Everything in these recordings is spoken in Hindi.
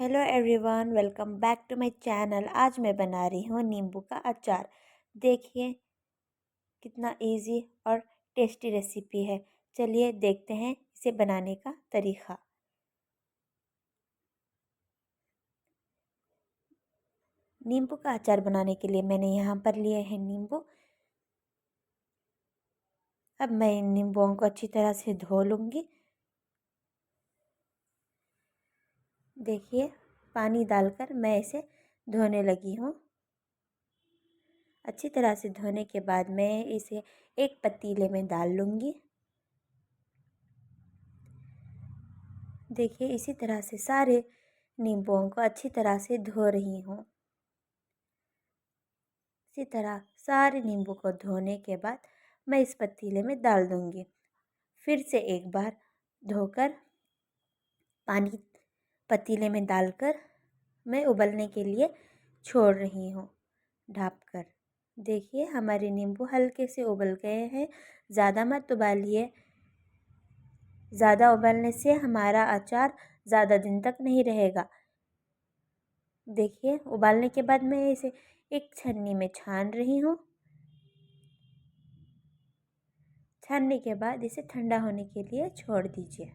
Hello everyone, welcome back to my channel. आज मैं बना रही हूँ नींबू का अचार। देखिए कितना इजी और टेस्टी रेसिपी है। चलिए देखते हैं इसे बनाने का तरीका। नींबू का अचार बनाने के लिए मैंने यहाँ पर लिए हैं नींबू। अब मैं इन नींबुओं को अच्छी तरह से धो लूँगी। देखिए पानी डालकर मैं इसे धोने लगी हूँ। अच्छी तरह से धोने के बाद मैं इसे एक पतीले में डाल लूँगी। देखिए इसी तरह से सारे नींबुओं को अच्छी तरह से धो रही हूँ। इसी तरह सारे नींबू को धोने के बाद मैं इस पतीले में डाल दूँगी। फिर से एक बार धोकर पानी पतीले में डालकर मैं उबलने के लिए छोड़ रही हूँ ढाँपकर। देखिए हमारे नींबू हल्के से उबल गए हैं। ज़्यादा मत उबालिए, ज़्यादा उबालने से हमारा अचार ज़्यादा दिन तक नहीं रहेगा। देखिए उबालने के बाद मैं इसे एक छन्नी में छान रही हूँ। छानने के बाद इसे ठंडा होने के लिए छोड़ दीजिए।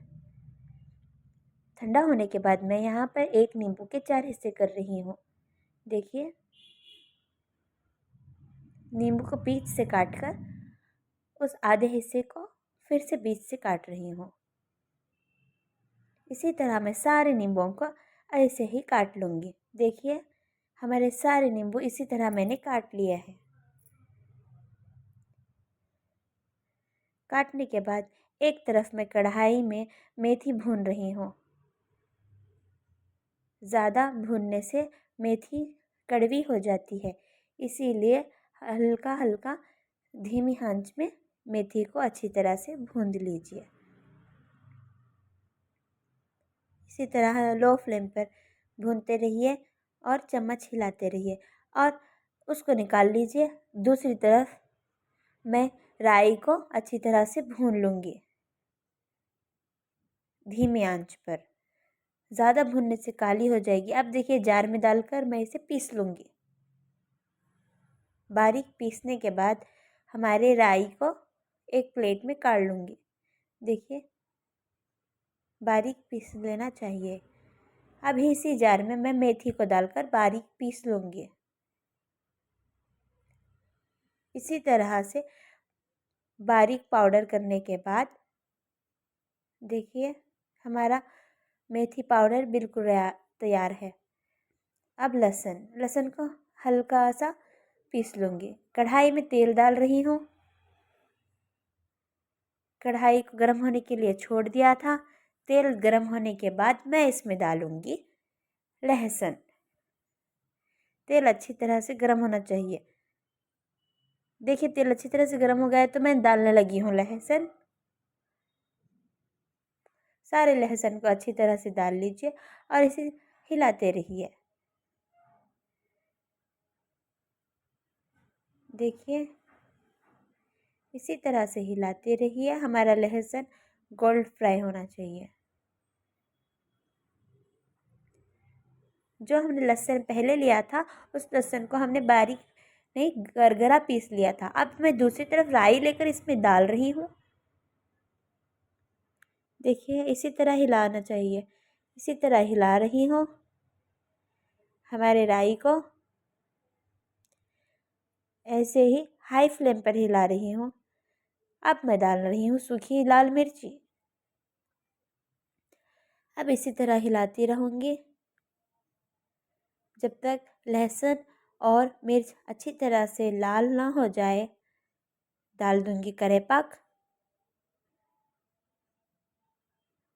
ठंडा होने के बाद मैं यहाँ पर एक नींबू के 4 हिस्से कर रही हूँ। देखिए नींबू को बीच से काटकर उस आधे हिस्से को फिर से बीच से काट रही हूँ। इसी तरह मैं सारे नींबुओं को ऐसे ही काट लूँगी। देखिए हमारे सारे नींबू इसी तरह मैंने काट लिए हैं। काटने के बाद एक तरफ मैं कढ़ाई में मेथी भून रही हूँ। ज़्यादा भूनने से मेथी कड़वी हो जाती है, इसीलिए हल्का हल्का धीमी आंच में मेथी को अच्छी तरह से भून लीजिए। इसी तरह लो फ्लेम पर भूनते रहिए और चम्मच हिलाते रहिए और उसको निकाल लीजिए। दूसरी तरफ मैं राई को अच्छी तरह से भून लूँगी धीमी आंच पर। ज़्यादा भूनने से काली हो जाएगी। अब देखिए जार में डालकर मैं इसे पीस लूँगी। बारीक पीसने के बाद हमारे राई को एक प्लेट में काढ़ लूँगी। देखिए बारीक पीस लेना चाहिए। अब इसी जार में मैं मेथी को डालकर बारीक पीस लूँगी। इसी तरह से बारीक पाउडर करने के बाद देखिए हमारा मेथी पाउडर बिल्कुल तैयार है। अब लहसुन को हल्का सा पीस लूँगी। कढ़ाई में तेल डाल रही हूँ। कढ़ाई को गर्म होने के लिए छोड़ दिया था। तेल गर्म होने के बाद मैं इसमें डालूँगी लहसुन। तेल अच्छी तरह से गर्म होना चाहिए। देखिए तेल अच्छी तरह से गर्म हो गया है तो मैं डालने लगी हूँ लहसुन। सारे लहसुन को अच्छी तरह से डाल लीजिए और इसे हिलाते रहिए। देखिए इसी तरह से हिलाते रहिए। हमारा लहसुन गोल्ड फ्राई होना चाहिए। जो हमने लहसुन पहले लिया था उस लहसुन को हमने बारीक नहीं गरगरा पीस लिया था। अब मैं दूसरी तरफ राई लेकर इसमें डाल रही हूँ। देखिए इसी तरह हिलाना चाहिए। इसी तरह हिला रही हूँ हमारे राई को। ऐसे ही हाई फ्लेम पर हिला रही हूँ। अब मैं डाल रही हूँ सूखी लाल मिर्ची। अब इसी तरह हिलाती रहूँगी जब तक लहसुन और मिर्च अच्छी तरह से लाल ना हो जाए। डाल दूँगी करेपाक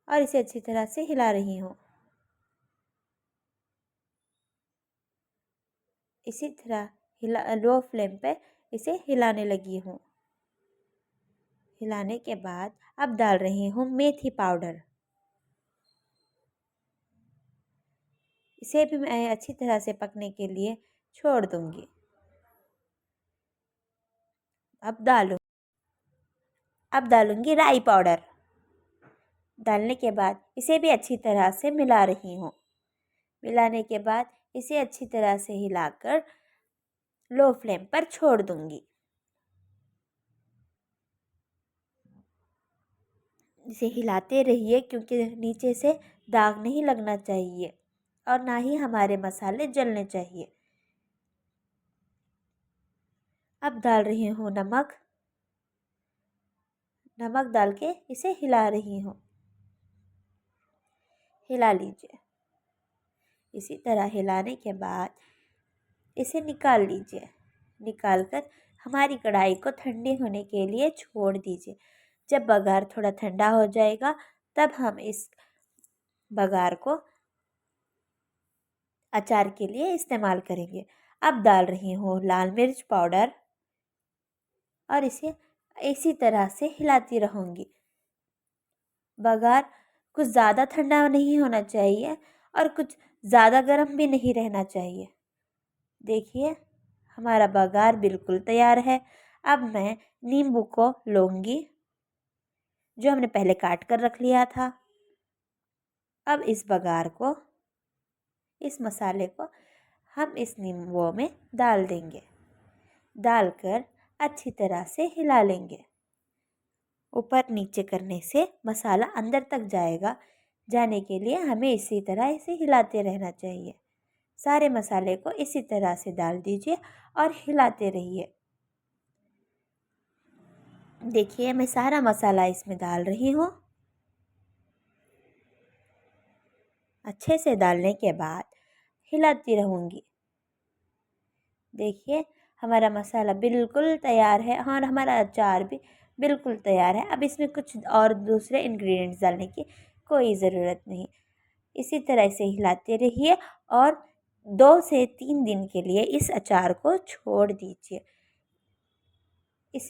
और इसे अच्छी तरह से हिला रही हूँ। इसी तरह लो फ्लेम पे इसे हिलाने लगी हूँ। हिलाने के बाद अब डाल रही हूँ मेथी पाउडर। इसे भी मैं अच्छी तरह से पकने के लिए छोड़ दूँगी। अब डालूँगी राई पाउडर। डालने के बाद इसे भी अच्छी तरह से मिला रही हूँ। मिलाने के बाद इसे अच्छी तरह से हिलाकर लो फ्लेम पर छोड़ दूंगी। इसे हिलाते रहिए क्योंकि नीचे से दाग नहीं लगना चाहिए और ना ही हमारे मसाले जलने चाहिए। अब डाल रही हूँ नमक। नमक डाल के इसे हिला रही हूँ। हिला लीजिए। इसी तरह हिलाने के बाद इसे निकाल लीजिए। निकालकर हमारी कढ़ाई को ठंडी होने के लिए छोड़ दीजिए। जब बघार थोड़ा ठंडा हो जाएगा तब हम इस बघार को अचार के लिए इस्तेमाल करेंगे। अब डाल रही हूँ लाल मिर्च पाउडर और इसे इसी तरह से हिलाती रहूँगी। बघार कुछ ज़्यादा ठंडा नहीं होना चाहिए और कुछ ज़्यादा गर्म भी नहीं रहना चाहिए। देखिए हमारा बघार बिल्कुल तैयार है। अब मैं नींबू को लूँगी जो हमने पहले काट कर रख लिया था। अब इस बघार को, इस मसाले को हम इस नींबू में डाल देंगे। डालकर अच्छी तरह से हिला लेंगे। ऊपर नीचे करने से मसाला अंदर तक जाएगा। जाने के लिए हमें इसी तरह इसे हिलाते रहना चाहिए। सारे मसाले को इसी तरह से डाल दीजिए और हिलाते रहिए। देखिए मैं सारा मसाला इसमें डाल रही हूँ। अच्छे से डालने के बाद हिलाती रहूँगी। देखिए हमारा मसाला बिल्कुल तैयार है और हमारा अचार भी बिल्कुल तैयार है। अब इसमें कुछ और दूसरे इंग्रेडिएंट्स डालने की कोई ज़रूरत नहीं। इसी तरह से हिलाते रहिए और 2 से 3 दिन के लिए इस अचार को छोड़ दीजिए। इसे